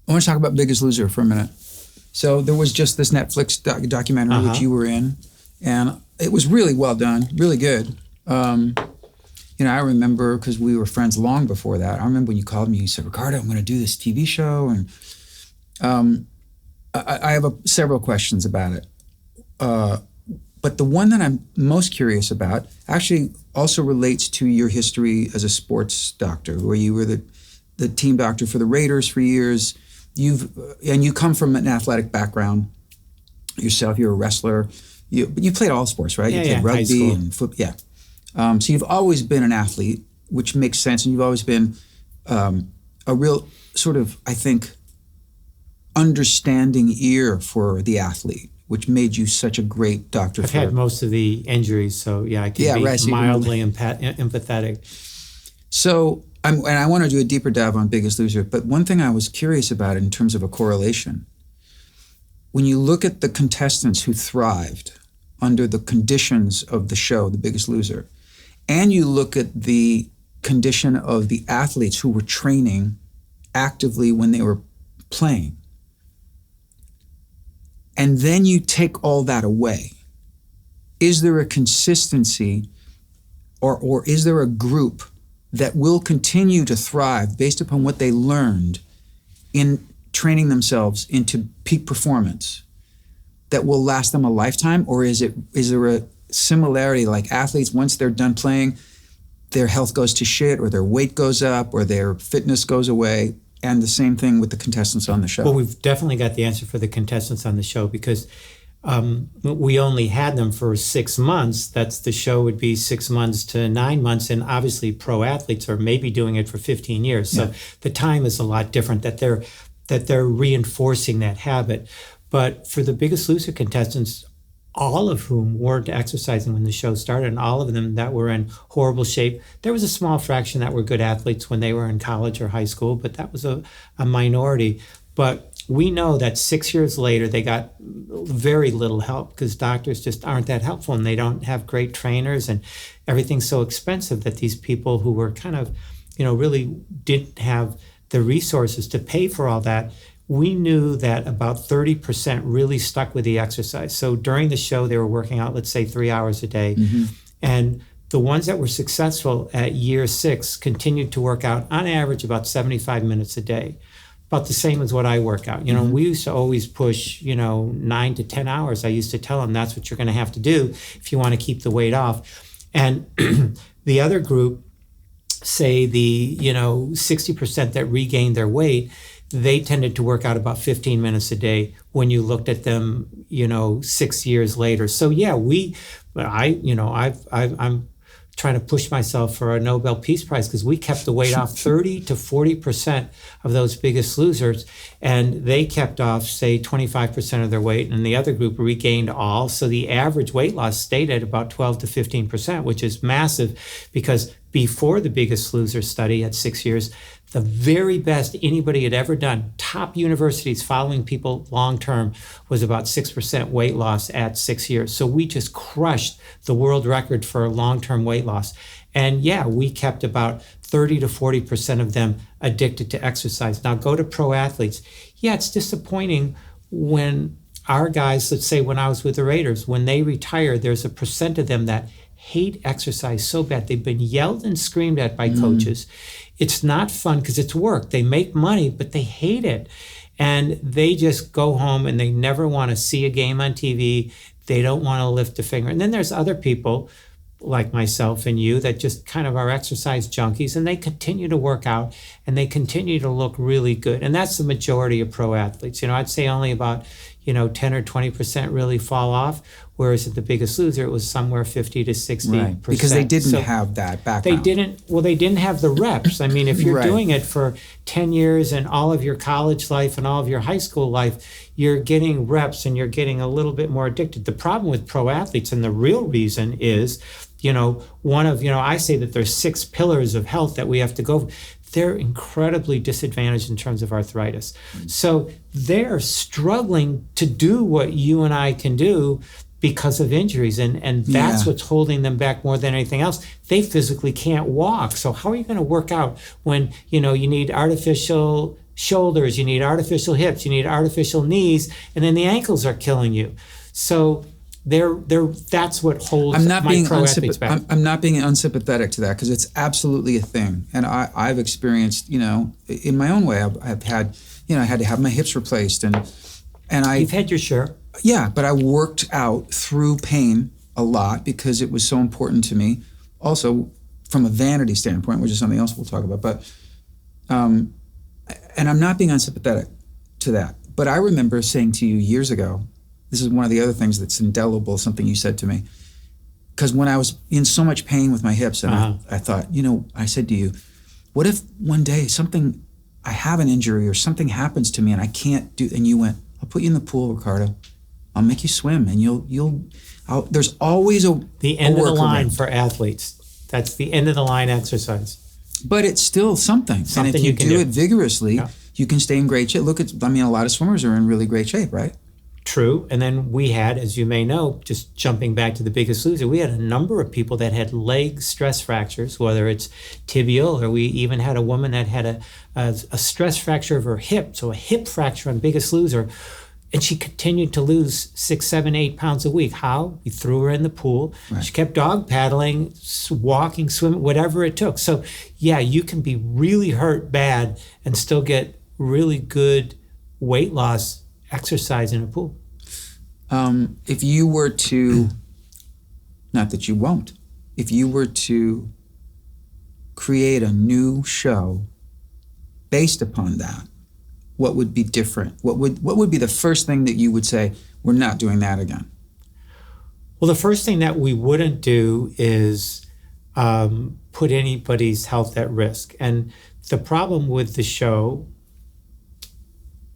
I want to talk about Biggest Loser for a minute. So there was just this Netflix documentary which you were in, and it was really well done, really good. I remember, because we were friends long before that, I remember when you called me, you said, Ricardo, I'm going to do this TV show, and I have several questions about it. But the one that I'm most curious about actually also relates to your history as a sports doctor, where you were the team doctor for the Raiders for years. You come from an athletic background yourself. You're a wrestler. But you played all sports, right? You played rugby and football. Yeah. So you've always been an athlete, which makes sense. And you've always been a real sort of, I think, understanding ear for the athlete, which made you such a great doctor. I've had most of the injuries, so I can be mildly empathetic. So, and I want to do a deeper dive on Biggest Loser, but one thing I was curious about in terms of a correlation, when you look at the contestants who thrived under the conditions of the show, The Biggest Loser, and you look at the condition of the athletes who were training actively when they were playing, and then you take all that away, is there a consistency or is there a group that will continue to thrive based upon what they learned in training themselves into peak performance that will last them a lifetime? Or is there a similarity, like athletes, once they're done playing, their health goes to shit, or their weight goes up, or their fitness goes away? And the same thing with the contestants on the show. Well, we've definitely got the answer for the contestants on the show, because we only had them for 6 months. The show would be 6 months to 9 months. And obviously pro athletes are maybe doing it for 15 years. So the time is a lot different that they're reinforcing that habit. But for the Biggest Loser contestants, all of whom weren't exercising when the show started, and all of them that were in horrible shape. There was a small fraction that were good athletes when they were in college or high school, but that was a minority. But we know that 6 years later, they got very little help, because doctors just aren't that helpful, and they don't have great trainers, and everything's so expensive that these people who were kind of, really didn't have the resources to pay for all that. We knew that about 30% really stuck with the exercise. So during the show, they were working out, let's say 3 hours a day. Mm-hmm. And the ones that were successful at year 6 continued to work out on average about 75 minutes a day. About the same as what I work out. We used to always push, 9 to 10 hours. I used to tell them that's what you're going to have to do if you want to keep the weight off. And the other group, say the, 60% that regained their weight, they tended to work out about 15 minutes a day when you looked at them, 6 years later. So yeah, I'm trying to push myself for a Nobel Peace Prize, because we kept the weight off 30 to 40% of those Biggest Losers, and they kept off, say, 25% of their weight, and the other group regained all. So the average weight loss stayed at about 12 to 15%, which is massive, because before the Biggest Loser study at 6 years, the very best anybody had ever done, top universities following people long-term, was about 6% weight loss at 6 years. So we just crushed the world record for long-term weight loss. And yeah, we kept about 30 to 40% of them addicted to exercise. Now go to pro athletes. Yeah, it's disappointing when our guys, let's say when I was with the Raiders, when they retire, there's a percent of them that hate exercise so bad. They've been yelled and screamed at by coaches. It's not fun because it's work. They make money, but they hate it. And they just go home and they never want to see a game on TV. They don't want to lift a finger. And then there's other people like myself and you that just kind of are exercise junkies, and they continue to work out and they continue to look really good. And that's the majority of pro athletes. I'd say only about 10 or 20% really fall off, whereas at the Biggest Loser, it was somewhere 50 to 60%. Right. Because they didn't have that background. They didn't have the reps. I mean, if you're doing it for 10 years and all of your college life and all of your high school life, you're getting reps and you're getting a little bit more addicted. The problem with pro athletes, and the real reason is, I say that there's 6 pillars of health that we have to go. They're incredibly disadvantaged in terms of arthritis. So they're struggling to do what you and I can do because of injuries. And that's what's holding them back more than anything else. They physically can't walk. So how are you going to work out when, you need artificial shoulders, you need artificial hips, you need artificial knees, and then the ankles are killing you. So that's what holds my pro athletes back. I'm not being unsympathetic to that, because it's absolutely a thing. And I've experienced, in my own way, I've had, I had to have my hips replaced, and You've had your share. Yeah, but I worked out through pain a lot because it was so important to me. Also, from a vanity standpoint, which is something else we'll talk about. But, and I'm not being unsympathetic to that. But I remember saying to you years ago, this is one of the other things that's indelible, something you said to me. Because when I was in so much pain with my hips, and I thought, I said to you, what if one day I have an injury or something happens to me and I can't do, and you went, I'll put you in the pool, Ricardo. I'll make you swim, and there's always the end of the line for athletes. That's the end of the line exercise. But it's still something. And if you do it vigorously, you can stay in great shape. Look a lot of swimmers are in really great shape, right? True. And then we had, as you may know, just jumping back to The Biggest Loser, we had a number of people that had leg stress fractures, whether it's tibial, or we even had a woman that had a stress fracture of her hip, so a hip fracture on Biggest Loser. And she continued to lose 6, 7, 8 pounds a week. How? We threw her in the pool. Right. She kept dog paddling, walking, swimming, whatever it took. So yeah, you can be really hurt bad and still get really good weight loss exercise in a pool. If you were to, not that you won't, if you were to create a new show based upon that, what would be different? What would be the first thing that you would say, we're not doing that again? Well, the first thing that we wouldn't do is put anybody's health at risk. And the problem with the show,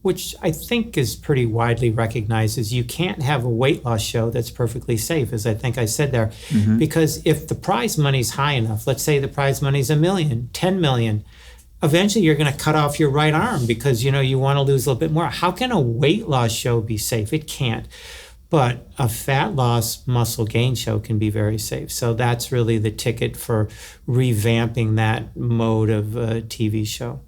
which I think is pretty widely recognized, is you can't have a weight loss show that's perfectly safe, as I think I said there. Mm-hmm. Because if the prize money's high enough, let's say the prize money's $1 million, 10 million, eventually you're going to cut off your right arm because, you want to lose a little bit more. How can a weight loss show be safe? It can't. But a fat loss muscle gain show can be very safe. So that's really the ticket for revamping that mode of a TV show.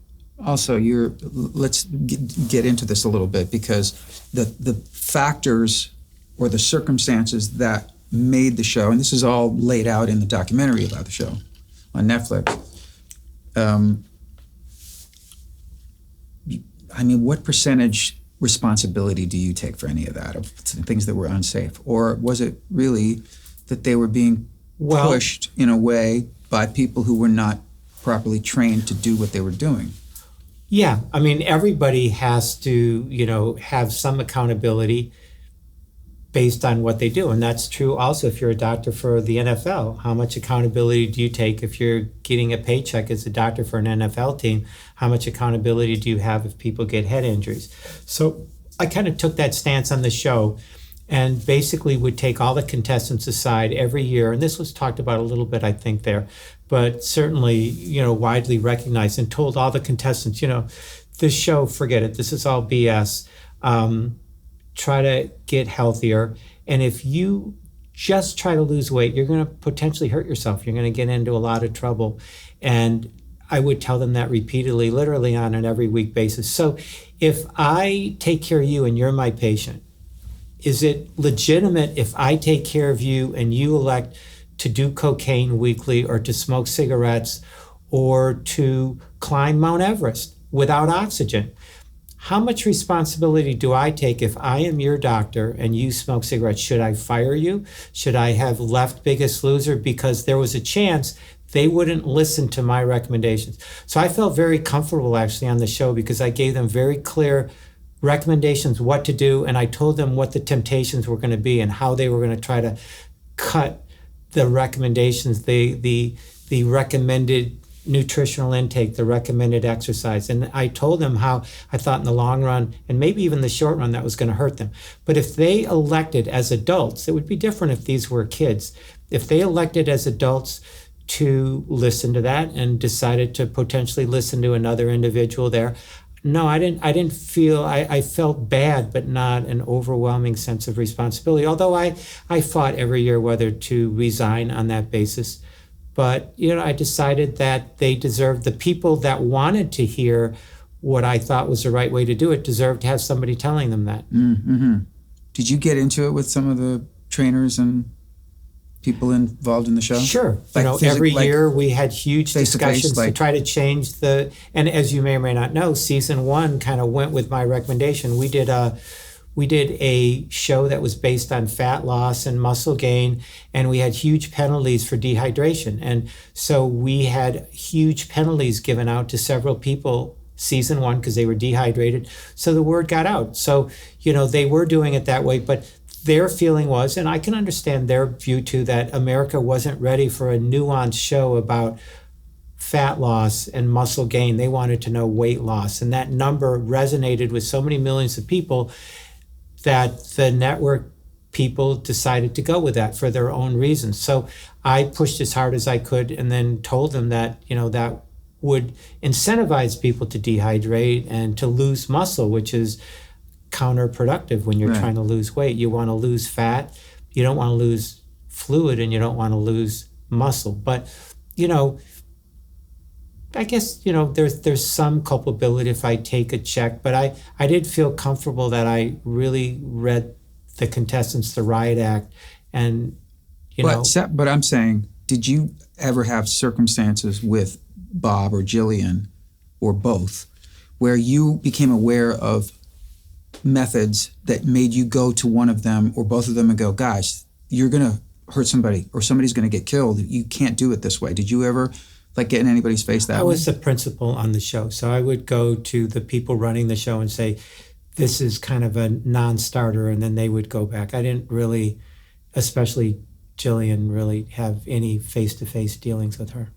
Also, let's get into this a little bit, because the factors or the circumstances that made the show, and this is all laid out in the documentary about the show on Netflix. What percentage responsibility do you take for any of that, of things that were unsafe? Or was it really that they were being pushed in a way by people who were not properly trained to do what they were doing? Yeah, everybody has to, have some accountability based on what they do. And that's true also if you're a doctor for the NFL. How much accountability do you take if you're getting a paycheck as a doctor for an NFL team? How much accountability do you have if people get head injuries? So I kind of took that stance on the show and basically would take all the contestants aside every year. And this was talked about a little bit, I think, there, but certainly, widely recognized, and told all the contestants, this show, forget it. This is all BS. Try to get healthier. And if you just try to lose weight, you're going to potentially hurt yourself. You're going to get into a lot of trouble. And I would tell them that repeatedly, literally on an every week basis. So if I take care of you and you're my patient, is it legitimate if I take care of you and you elect to do cocaine weekly or to smoke cigarettes or to climb Mount Everest without oxygen? How much responsibility do I take if I am your doctor and you smoke cigarettes? Should I fire you? Should I have left Biggest Loser because there was a chance they wouldn't listen to my recommendations? So I felt very comfortable actually on the show because I gave them very clear recommendations what to do, and I told them what the temptations were going to be and how they were going to try to cut the recommendations, the recommended nutritional intake, the recommended exercise. And I told them how I thought in the long run, and maybe even the short run, that was going to hurt them. But if they elected as adults, it would be different if these were kids. If they elected as adults to listen to that and decided to potentially listen to another individual there, no, I didn't feel, I felt bad, but not an overwhelming sense of responsibility. Although I fought every year whether to resign on that basis. But, I decided that they deserved, the people that wanted to hear what I thought was the right way to do it deserved to have somebody telling them that. Mm-hmm. Did you get into it with some of the trainers and people involved in the show? Sure. Like every year we had huge discussions to like, try to change and as you may or may not know, season 1 kind of went with my recommendation. We did a show that was based on fat loss and muscle gain, and we had huge penalties for dehydration. And so we had huge penalties given out to several people season 1 because they were dehydrated. So the word got out. So, they were doing it that way, but their feeling was, and I can understand their view too, that America wasn't ready for a nuanced show about fat loss and muscle gain. They wanted to know weight loss. And that number resonated with so many millions of people that the network people decided to go with that for their own reasons. So I pushed as hard as I could and then told them that, that would incentivize people to dehydrate and to lose muscle, which is counterproductive when you're trying to lose weight. You want to lose fat, you don't want to lose fluid, and you don't want to lose muscle. But, I guess, there's some culpability if I take a check, but I did feel comfortable that I really read the contestants, the Riot Act, and, But I'm saying, did you ever have circumstances with Bob or Jillian, or both, where you became aware of methods that made you go to one of them or both of them and go, guys, you're going to hurt somebody or somebody's going to get killed. You can't do it this way. Did you ever get in anybody's face that way? I was the principal on the show. So I would go to the people running the show and say, this is kind of a non-starter. And then they would go back. I didn't really, especially Jillian, really have any face-to-face dealings with her.